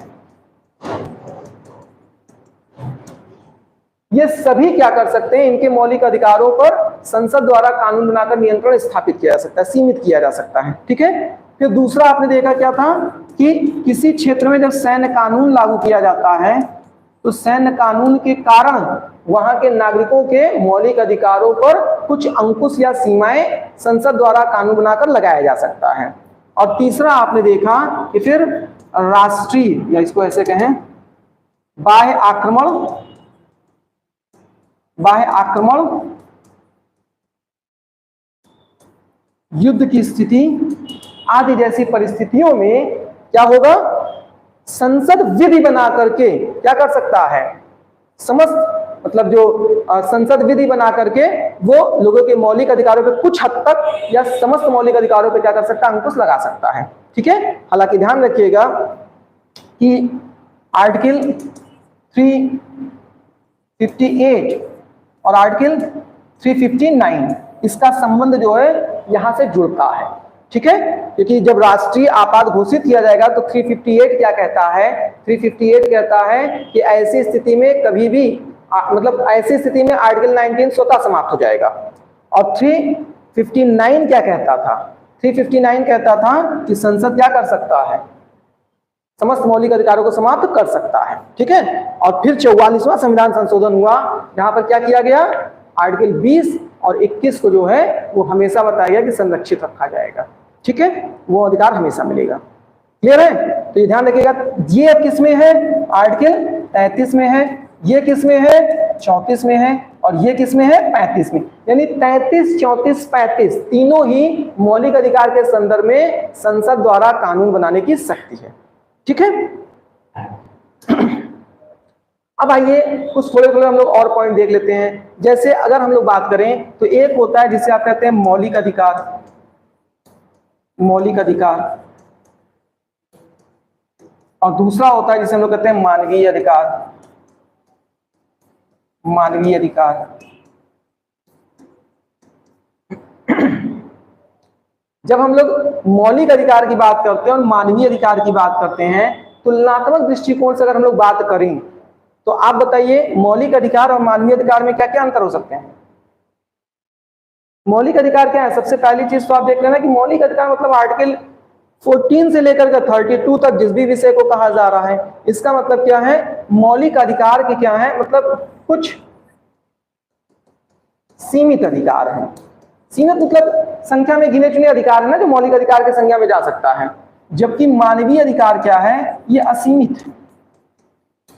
ये सभी क्या कर सकते हैं, इनके मौलिक अधिकारों पर संसद द्वारा कानून बनाकर नियंत्रण स्थापित किया जा सकता है, सीमित किया जा सकता है। ठीक है, फिर दूसरा आपने देखा क्या था कि किसी क्षेत्र में जब सैन्य कानून लागू किया जाता है तो सैन्य कानून के कारण वहां के नागरिकों के मौलिक अधिकारों पर कुछ अंकुश या सीमाएं संसद द्वारा कानून बनाकर लगाया जा सकता है। और तीसरा आपने देखा कि फिर राष्ट्रीय या इसको ऐसे कहें बाह्य आक्रमण, युद्ध की स्थिति आदि जैसी परिस्थितियों में क्या होगा, संसद विधि बना करके क्या कर सकता है, समस्त मतलब जो संसद विधि बना करके वो लोगों के मौलिक अधिकारों पे कुछ हद तक या समस्त मौलिक अधिकारों पे क्या कर सकता है, अंकुश लगा सकता है। ठीक है, हालांकि ध्यान रखिएगा कि आर्टिकल 358 और आर्टिकल 359 इसका संबंध जो है यहां से जुड़ता है। ठीक है, क्योंकि जब राष्ट्रीय आपात घोषित किया जाएगा तो 358 क्या कहता है, 358 कहता है कि ऐसी स्थिति में कभी भी मतलब ऐसी स्थिति में आर्टिकल 19 स्वतः समाप्त हो जाएगा। और 359 क्या कहता था, 359 कहता था कि संसद क्या कर सकता है, समस्त मौलिक अधिकारों को समाप्त कर सकता है। ठीक है, और फिर 44वां संविधान संशोधन हुआ जहां पर क्या किया गया, आर्टिकल 20 और 21 को जो है वो हमेशा बताया गया कि संरक्षित रखा जाएगा। ठीक है, वो अधिकार हमेशा मिलेगा। क्लियर है? तो ये ध्यान रखिएगा, ये किस में है, आर्टिकल 33 में है, ये किस में है, 34 में है, और ये किस में है, 35 में। यानी 33, 34, 35 तीनों ही मौलिक अधिकार के संदर्भ में संसद द्वारा कानून बनाने की शक्ति है। ठीक है, अब आइए कुछ थोड़े थोड़े हम लोग और पॉइंट देख लेते हैं। जैसे अगर हम लोग बात करें तो एक होता है जिसे आप कहते हैं मौलिक अधिकार, मौलिक अधिकार, और दूसरा होता है जिसे हम लोग कहते हैं मानवीय अधिकार, मानवीय अधिकार। जब हम लोग मौलिक अधिकार की बात करते हैं और मानवीय अधिकार की बात करते हैं, तुलनात्मक दृष्टिकोण से अगर हम लोग बात करें तो आप बताइए मौलिक अधिकार और मानवीय अधिकार में क्या क्या अंतर हो सकते हैं। मौलिक अधिकार क्या है? सबसे पहली चीज तो आप देख लेना कि मौलिक अधिकार मतलब आर्टिकल 14 से लेकर के 32 तक जिस भी विषय को कहा जा रहा है, इसका मतलब क्या है? मौलिक अधिकार के क्या है मतलब कुछ सीमित अधिकार है। सीमित मतलब संख्या में गिने चुने अधिकार है ना, जो मौलिक अधिकार की संख्या में जा सकता है। जबकि मानवीय अधिकार क्या है? ये असीमित है।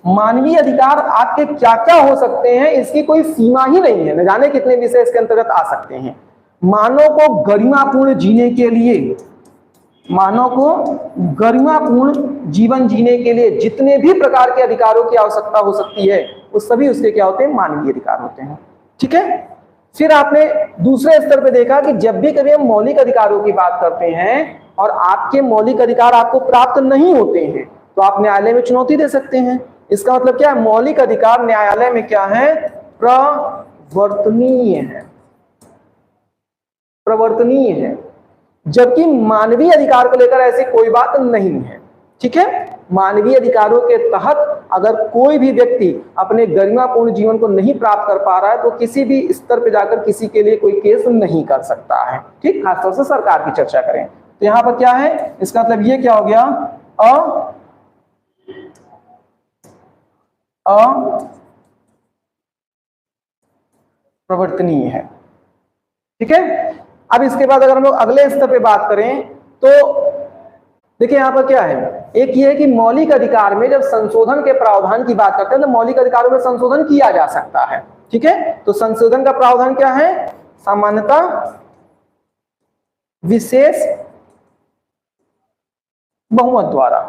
मानवीय अधिकार आपके क्या क्या हो सकते हैं इसकी कोई सीमा ही नहीं है, न जाने कितने विषय इसके अंतर्गत आ सकते हैं। मानव को गरिमापूर्ण जीने के लिए, मानव को गरिमापूर्ण जीवन जीने के लिए जितने भी प्रकार के अधिकारों की आवश्यकता हो सकती है, वो सभी उसके क्या होते हैं? मानवीय अधिकार होते हैं। ठीक है। फिर आपने दूसरे स्तर पे देखा कि जब भी कभी हम मौलिक अधिकारों की बात करते हैं और आपके मौलिक अधिकार आपको प्राप्त नहीं होते हैं तो आप न्यायालय में चुनौती दे सकते हैं। इसका मतलब क्या है? मौलिक अधिकार न्यायालय में क्या है? प्रवर्तनीय है, प्रवर्तनीय है। जबकि मानवीय अधिकार को लेकर ऐसी कोई बात नहीं है। ठीक है। मानवीय अधिकारों के तहत अगर कोई भी व्यक्ति अपने गरिमापूर्ण जीवन को नहीं प्राप्त कर पा रहा है तो किसी भी स्तर पर जाकर किसी के लिए कोई केस नहीं कर सकता है। ठीक, खासतौर से सरकार की चर्चा करें तो यहां पर क्या है? इसका मतलब ये क्या हो गया? अप्रवर्तनीय है। ठीक है। अब इसके बाद अगर हम लोग अगले स्तर पे बात करें तो देखिए यहां पर क्या है, एक ये है कि मौलिक अधिकार में जब संशोधन के प्रावधान की बात करते हैं तो मौलिक अधिकारों में संशोधन किया जा सकता है। ठीक है। तो संशोधन का प्रावधान क्या है? सामान्यतः विशेष बहुमत द्वारा,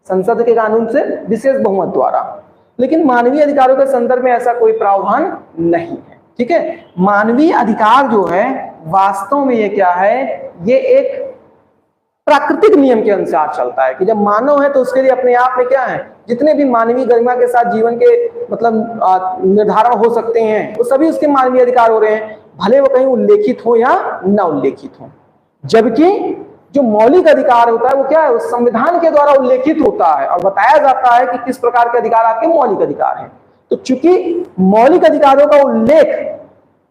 संसद के कानून से विशेष बहुमत द्वारा। लेकिन मानवीय अधिकारों के संदर्भ में ऐसा कोई प्रावधान नहीं है। ठीक है। मानवीय अधिकार जो है वास्तव में ये क्या है? ये एक प्राकृतिक नियम के अनुसार चलता है कि जब मानव है तो उसके लिए अपने आप में क्या है? जितने भी मानवीय गरिमा के साथ जीवन के मतलब निर्धारण हो सकते हैं वो सभी उसके मानवीय अधिकार हो रहे हैं, भले वो कहीं उल्लेखित हो या न उल्लेखित हो। जबकि जो मौलिक अधिकार होता है वो क्या है? उस संविधान के द्वारा उल्लेखित होता है और बताया जाता है कि किस प्रकार के अधिकार आपके मौलिक अधिकार हैं। तो चूंकि मौलिक अधिकारों का उल्लेख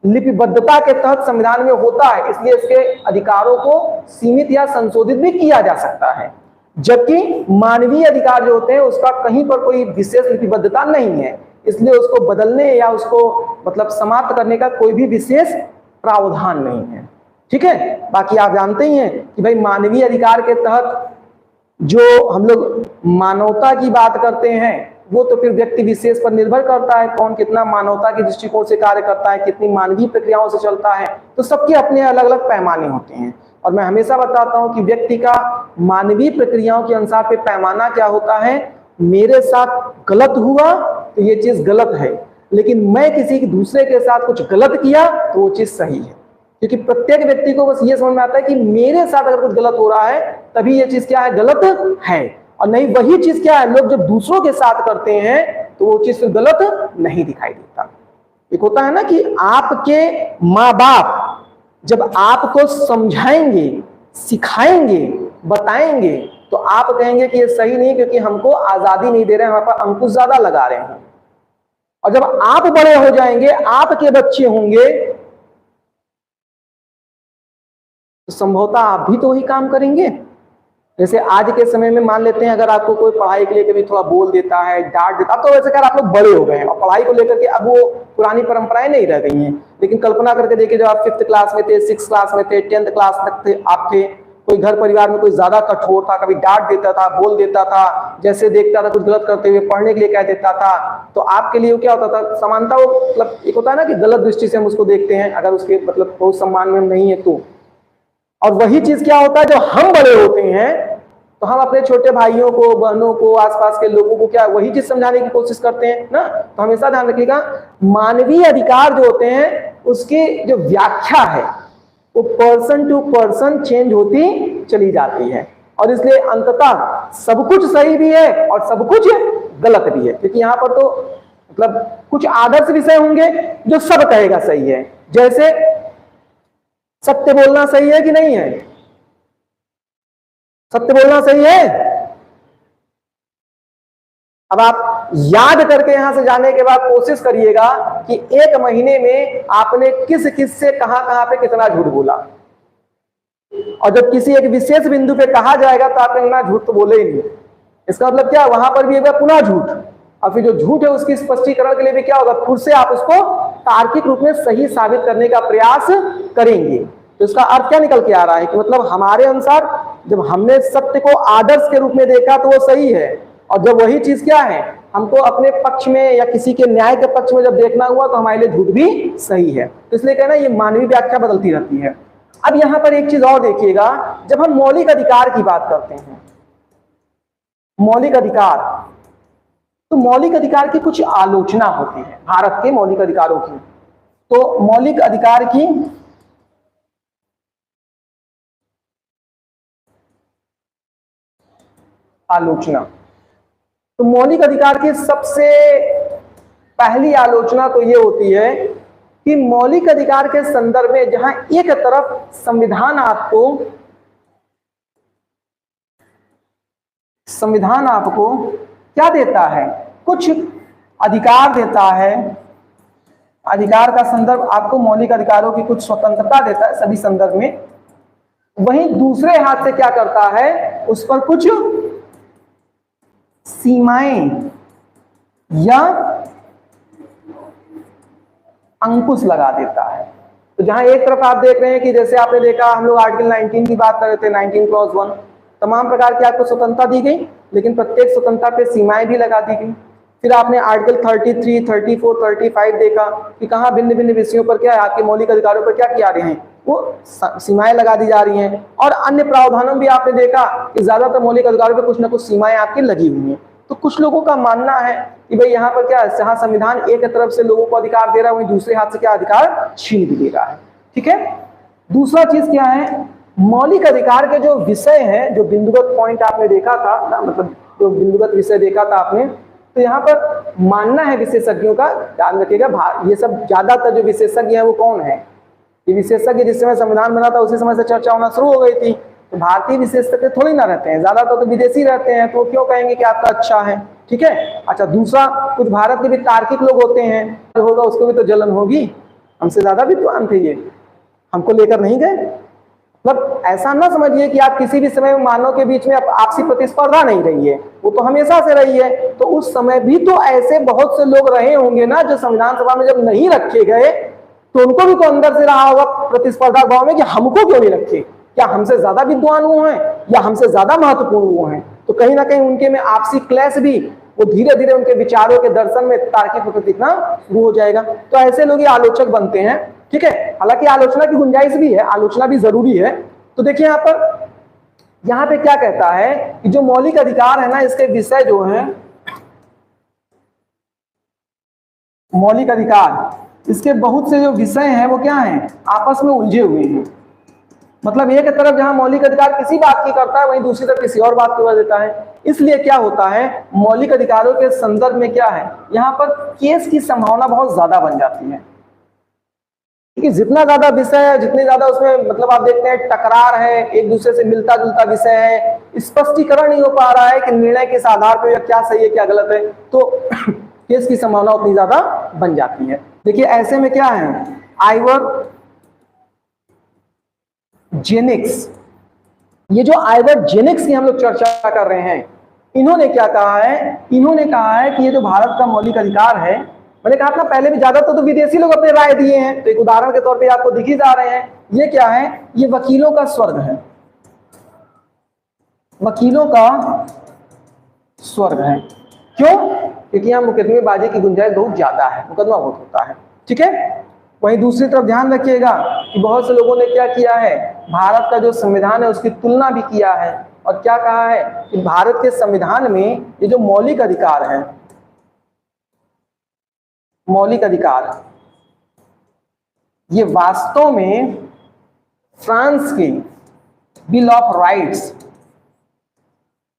लिपिबद्धता के तहत संविधान में होता है इसलिए इसके अधिकारों को सीमित या संशोधित भी किया जा सकता है। जबकि मानवीय अधिकार जो होते हैं उसका कहीं पर कोई विशेष लिपिबद्धता नहीं है, इसलिए उसको बदलने या उसको मतलब समाप्त करने का कोई भी विशेष प्रावधान नहीं है। ठीक है। बाकी आप जानते ही हैं कि भाई मानवीय अधिकार के तहत जो हम लोग मानवता की बात करते हैं वो तो फिर व्यक्ति विशेष पर निर्भर करता है, कौन कितना मानवता के दृष्टिकोण से कार्य करता है, कितनी मानवीय प्रक्रियाओं से चलता है। तो सबके अपने अलग अलग पैमाने होते हैं और मैं हमेशा बताता हूं कि व्यक्ति का मानवीय प्रक्रियाओं के अनुसार पे पैमाना क्या होता है? मेरे साथ गलत हुआ तो ये चीज गलत है, लेकिन मैं किसी दूसरे के साथ कुछ गलत किया तो वो चीज सही है। क्योंकि प्रत्येक व्यक्ति को बस ये समझ में आता है कि मेरे साथ अगर कुछ गलत हो रहा है तभी ये चीज क्या है? गलत है। और नहीं वही चीज क्या है? लोग जब दूसरों के साथ करते हैं तो वो चीज गलत नहीं दिखाई देता। एक होता है ना कि आपके माँ बाप जब आपको समझाएंगे, सिखाएंगे, बताएंगे तो आप कहेंगे कि ये सही नहीं क्योंकि हमको आजादी नहीं दे रहे हैं, हमारे पास अंकुश ज्यादा लगा रहे हैं। और जब आप बड़े हो जाएंगे, आपके बच्चे होंगे तो संभवतः आप भी तो वही काम करेंगे। जैसे आज के समय में मान लेते हैं अगर आपको कोई पढ़ाई के लिए कभी थोड़ा बोल देता है, डांट देता, अब तो वैसे खैर आप लोग बड़े हो गए हैं और पढ़ाई को लेकर के अब वो पुरानी परंपराएं नहीं रह गई हैं। लेकिन कल्पना करके देखिए जब आप 5th क्लास में थे, 6th क्लास में थे, 10th क्लास तक थे, आपके कोई घर परिवार में कोई ज्यादा कठोर था, कभी डांट देता था, बोल देता था, जैसे देखता था कुछ गलत करते हुए पढ़ने के लिए कह देता था, तो आपके लिए क्या होता था? समानता वो मतलब एक होता है ना कि गलत दृष्टि से हम उसको देखते हैं अगर उसके मतलब बहुत सम्मान में नहीं है तो। और वही चीज क्या होता है? जब हम बड़े होते हैं तो हम अपने छोटे भाइयों को, बहनों को, आसपास के लोगों को क्या वही चीज समझाने की कोशिश करते हैं ना। तो हमेशा ध्यान रखिएगा मानवीय अधिकार जो होते हैं उसकी जो व्याख्या है वो पर्सन टू पर्सन चेंज होती चली जाती है और इसलिए अंततः सब कुछ सही भी है और सब कुछ गलत भी है। क्योंकि यहाँ पर तो मतलब कुछ आदर्श विषय होंगे जो सब कहेगा सही है, जैसे सत्य बोलना सही है कि नहीं है, सत्य बोलना सही है। अब आप याद करके यहां से जाने के बाद कोशिश करिएगा कि एक महीने में आपने किस किस से कहां पे कितना झूठ बोला, और जब किसी एक विशेष बिंदु पे कहा जाएगा तो आपने ना झूठ तो बोले ही नहीं। इसका मतलब क्या, वहां पर भी एक बार पुनः झूठ, और फिर जो झूठ है उसकी स्पष्टीकरण के लिए भी क्या होगा, फिर से आप उसको तार्किक रूप में सही साबित करने का प्रयास करेंगे। तो इसका अर्थ क्या निकल के आ रहा है कि मतलब हमारे अनुसार जब हमने सत्य को आदर्श के रूप में देखा तो वो सही है, और जब वही चीज क्या है हमको अपने पक्ष में या किसी के न्याय के पक्ष में जब देखना हुआ तो हमारे लिए झूठ भी सही है। तो इसलिए कहना ये मानवीय व्याख्या बदलती रहती है। अब यहां पर एक चीज और देखिएगा, जब हम मौलिक अधिकार की बात करते हैं, मौलिक अधिकार, तो मौलिक अधिकार की कुछ आलोचना होती है, भारत के मौलिक अधिकारों की। तो मौलिक अधिकार की आलोचना, तो मौलिक अधिकार की सबसे पहली आलोचना तो ये होती है कि मौलिक अधिकार के संदर्भ में जहां एक तरफ संविधान आपको क्या देता है, कुछ अधिकार देता है, अधिकार का संदर्भ आपको मौलिक अधिकारों की कुछ स्वतंत्रता देता है सभी संदर्भ में, वहीं दूसरे हाथ से क्या करता है, उस पर कुछ सीमाएं या अंकुश लगा देता है। तो जहां एक तरफ आप देख रहे हैं कि जैसे आपने देखा, हम लोग आर्टिकल 19 की बात कर रहे थे, 19 क्लॉज 1, तमाम प्रकार की आपको स्वतंत्रता दी गई, लेकिन प्रत्येक स्वतंत्रता पे सीमाएं भी लगा दी गई। फिर आपने आर्टिकल 33, 34, 35 देखा कि कहां भिन्न भिन्न विषयों पर क्या है, आपके मौलिक अधिकारों पर क्या किया रहे हैं, वो सीमाएं लगा दी जा रही हैं। और अन्य प्रावधानों भी आपने देखा कि ज्यादातर मौलिक अधिकारों पर कुछ ना कुछ सीमाएं आपकी लगी हुई हैं। तो कुछ लोगों का मानना है कि भाई यहाँ पर क्या है, जहां संविधान एक तरफ से लोगों को अधिकार दे रहा है, वहीं दूसरे हाथ से क्या अधिकार छीन भी दे रहा है। ठीक है, दूसरा चीज क्या है, मौलिक अधिकार के जो विषय हैं, जो बिंदुगत पॉइंट आपने देखा था ना, मतलब जो बिंदुगत विषय देखा था आपने, तो यहाँ पर मानना है विशेषज्ञों का, ध्यान रखिएगा, ये सब ज्यादातर जो विशेषज्ञ हैं वो कौन है, ये विशेषज्ञ जिस समय संविधान बना था उसी समय से चर्चा होना शुरू हो गई थी। तो भारतीय विशेषज्ञ थोड़ी ना रहते हैं, ज्यादातर तो विदेशी रहते हैं, तो क्यों कहेंगे कि आपका अच्छा है। ठीक है, अच्छा, दूसरा, कुछ भारत के भी तार्किक लोग होते हैं, जो होगा उसको भी तो जलन होगी, हमसे ज्यादा विद्वान थे ये, हमको लेकर नहीं गए। मतलब ऐसा ना समझिए कि आप किसी भी समय मानव के बीच में आपसी प्रतिस्पर्धा नहीं रही है, वो तो हमेशा से रही है। तो उस समय भी तो ऐसे बहुत से लोग रहे होंगे ना, जो संविधान सभा में जब नहीं रखे गए तो उनको भी तो अंदर से रहा होगा प्रतिस्पर्धा भाव में कि हमको क्यों नहीं रखे, क्या हमसे ज्यादा विद्वान वो हैं या हमसे ज्यादा महत्वपूर्ण वो हैं। तो कहीं ना कहीं उनके में आपसी क्लैश भी, वो धीरे धीरे उनके विचारों के दर्शन में तार्किक होकर दिखना शुरू हो जाएगा। तो ऐसे लोग ये आलोचक बनते हैं। ठीक है, हालांकि आलोचना की गुंजाइश भी है, आलोचना भी जरूरी है। तो देखिए यहाँ पे क्या कहता है कि जो मौलिक अधिकार है ना, इसके विषय जो है मौलिक अधिकार, इसके बहुत से जो विषय हैं वो क्या हैं, आपस में उलझे हुए हैं। मतलब एक तरफ जहां मौलिक अधिकार किसी बात की करता है, वहीं दूसरी तरफ किसी और बात की कर देता है। इसलिए क्या होता है, मौलिक अधिकारों के संदर्भ में क्या है, यहाँ पर केस की संभावना बहुत ज्यादा बन जाती है, क्योंकि जितना ज्यादा विषय है, जितने ज्यादा उसमें मतलब आप देखते हैं टकरार है, एक दूसरे से मिलता जुलता विषय है, स्पष्टीकरण नहीं हो पा रहा है कि निर्णय किस आधार पर क्या सही है क्या गलत है, तो केस की संभावना उतनी ज्यादा बन जाती है। देखिए ऐसे में क्या है, आइवर जेनिक्स, ये जो आइवर जेनिक्स की हम लोग चर्चा कर रहे हैं, इन्होंने क्या कहा है, इन्होंने कहा है कि ये जो भारत का मौलिक अधिकार है, मैंने कहा था पहले भी ज्यादा तो विदेशी लोग अपने राय दिए हैं, तो एक उदाहरण के तौर पे आपको दिख ही जा रहे हैं। ये क्या है, ये वकीलों का स्वर्ग है, वकीलों का स्वर्ग है। क्यों, क्योंकि यहाँ मुकदमेबाजी की गुंजाइश बहुत ज्यादा है, मुकदमा बहुत होता है। ठीक है, वहीं दूसरी तरफ ध्यान रखिएगा कि बहुत से लोगों ने क्या किया है, भारत का जो संविधान है उसकी तुलना भी किया है, और क्या कहा है कि भारत के संविधान में ये जो मौलिक अधिकार है, मौलिक अधिकार, ये वास्तव में फ्रांस की bill of rights,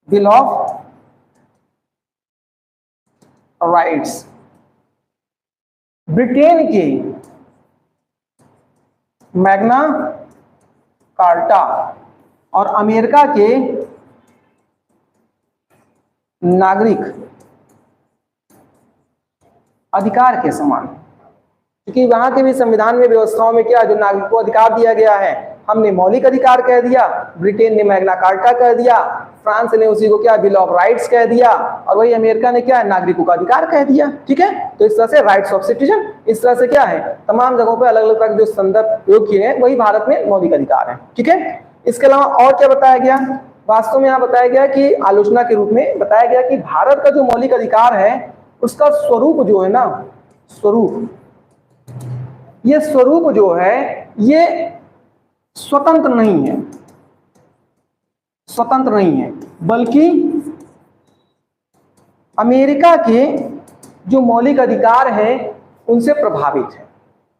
bill of rights, Britain के मैग्ना कार्टा और अमेरिका के नागरिक अधिकार के समान, क्योंकि वहां के भी संविधान में व्यवस्थाओं में क्या जो नागरिक को अधिकार दिया गया है, हमने मौलिक अधिकार कह दिया, ब्रिटेन ने मैग्ना कार्टा कह दिया, फ्रांस ने उसी को क्या बिल ऑफ राइट्स कह दिया, और वही अमेरिका ने क्या नागरिकों का अधिकार कह दिया। ठीक है, तो इस तरह से राइट्स ऑफ सिटीजन, इस तरह से क्या है तमाम जगहों पर अलग अलग तरह के जो संदर्भ प्रयोग किए हैं वही भारत में मौलिक अधिकार है। ठीक है, इसके अलावा और क्या बताया गया, वास्तव में यहाँ बताया गया कि आलोचना के रूप में बताया गया कि भारत का जो मौलिक अधिकार है उसका स्वरूप जो है ना, स्वरूप, ये स्वरूप जो है ये स्वतंत्र नहीं है, स्वतंत्र नहीं है, बल्कि अमेरिका के जो मौलिक अधिकार हैं उनसे प्रभावित है।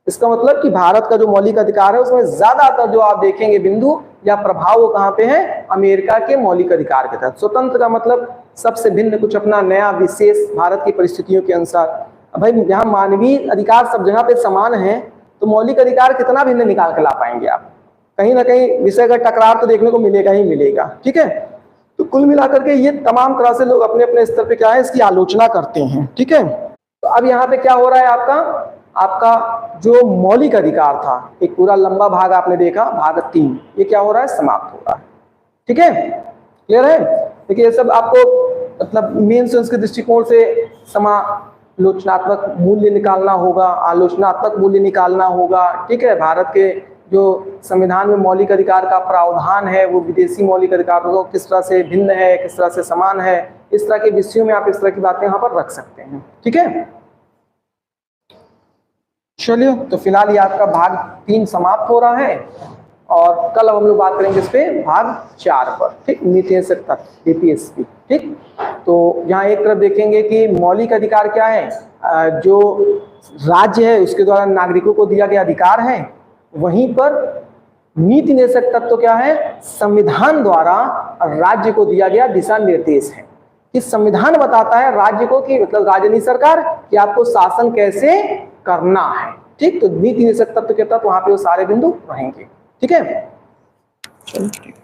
इसका मतलब कि भारत का जो मौलिक अधिकार है उसमें ज्यादातर जो आप देखेंगे बिंदु या प्रभाव वो कहां पे है, अमेरिका के मौलिक अधिकार के तहत। स्वतंत्र का मतलब सबसे भिन्न, कुछ अपना नया विशेष भारत की परिस्थितियों के अनुसार। भाई यहाँ मानवीय अधिकार सब जगह पे समान है, तो मौलिक अधिकार कितना भिन्न निकाल के ला पाएंगे आप, कहीं ना कहीं विषय का टकराव तो देखने को मिलेगा ही मिलेगा। ठीक है, तो कुल मिलाकर के ये तमाम तरह से लोग अपने अपने स्तर पे क्या है इसकी आलोचना करते हैं। ठीक है, तो अब यहाँ पे क्या हो रहा है, आपका जो मौलिक अधिकार था, एक पूरा लंबा भाग आपने देखा, भाग 3, ये क्या हो रहा है, समाप्त हो रहा है। ठीक है, क्लियर है। देखिए ये सब आपको मतलब मेन सेंस के दृष्टिकोण से समालोचनात्मक मूल्य निकालना होगा, आलोचनात्मक मूल्य निकालना होगा। ठीक है, भारत के जो संविधान में मौलिक अधिकार का प्रावधान है वो विदेशी मौलिक अधिकारों को किस तरह से भिन्न है, किस तरह से समान है, इस तरह के विषयों में आप इस तरह की बातें यहाँ पर रख सकते हैं। ठीक है, चलिए तो फिलहाल ये आपका भाग 3 समाप्त हो रहा है, और कल अब हम लोग बात करेंगे इस पे भाग 4 पर। ठीक, नीतिशक तत्व एपीएसपी। ठीक, तो यहाँ एक तरफ देखेंगे कि मौलिक अधिकार क्या है, जो राज्य है उसके द्वारा नागरिकों को दिया गया अधिकार है, वहीं पर नीति निदेशक तत्व क्या है, संविधान द्वारा राज्य को दिया गया दिशा निर्देश है कि संविधान बताता है राज्य को कि मतलब राज्य नहीं सरकार कि आपको शासन कैसे करना है। ठीक, तो नीति निदेशक तत्व के तहत वहां पे वो सारे बिंदु रहेंगे। ठीक है, चलो ठीक।